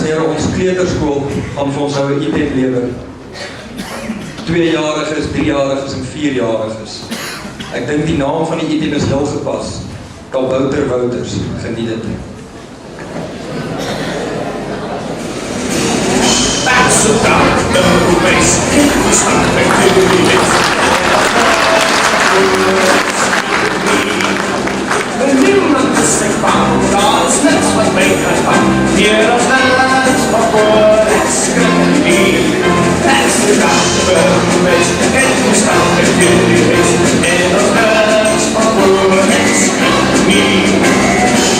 en heren, ons kleuterskool gaan vir ons nou 'n item lewer. 2-jariges, 3-jariges en 4-jariges. Ek dink die naam van die item is heel gepas. Kabouter Wouters, geniet dit. That's the dark, no race, it was nothing to do with. The new months found God's next was made us found. Here of lands for what it's gonna be. That's the dark, no race, it was nothing to do with. Here of lands for what it's gonna be.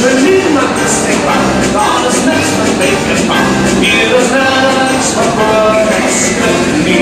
The new months found God's next was made us found. Here of lands for what it's gonna be.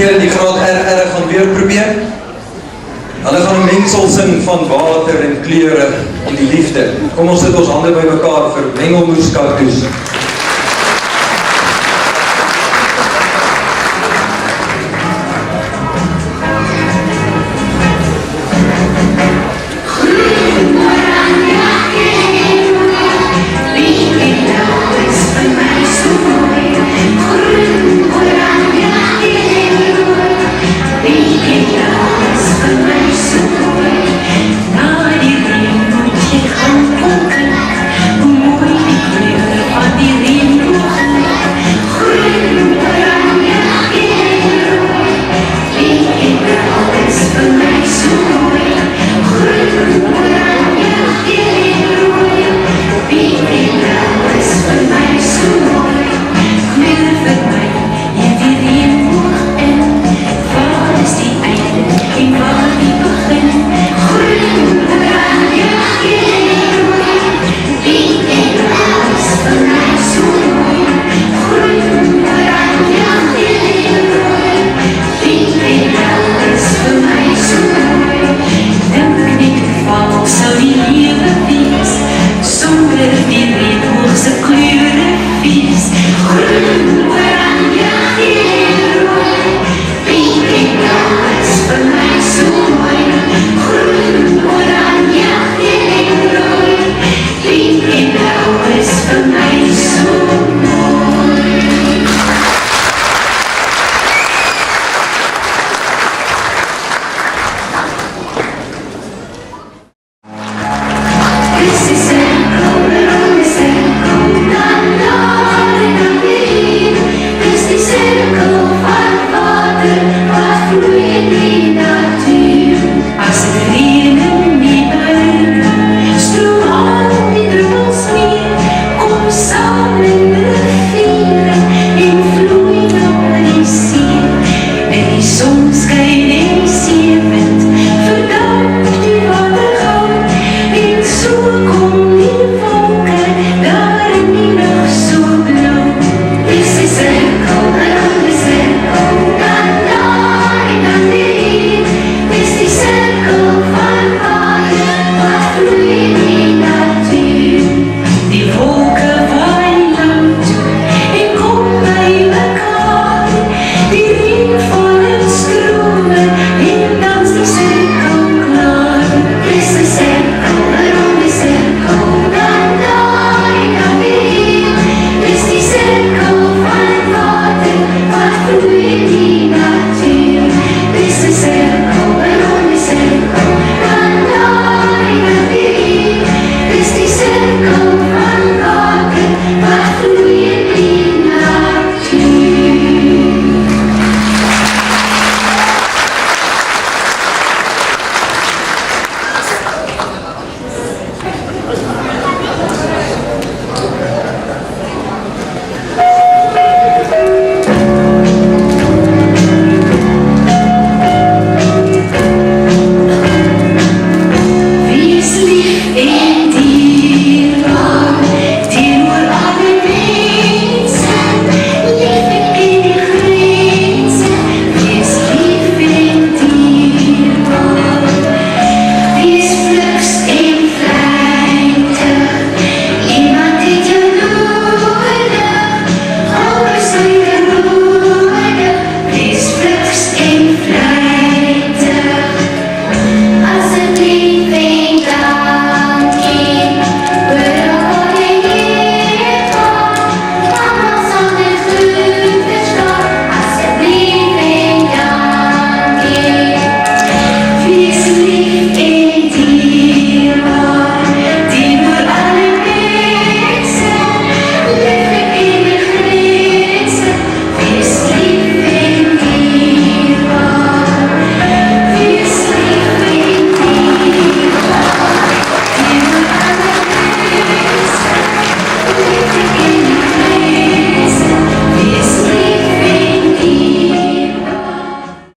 Die graad RR gaan weer probeer. Hulle gaan 'n mengsel sing van water en kleure en die liefde. Kom ons sit ons hande by mekaar vir Mengelmoes Kartoes.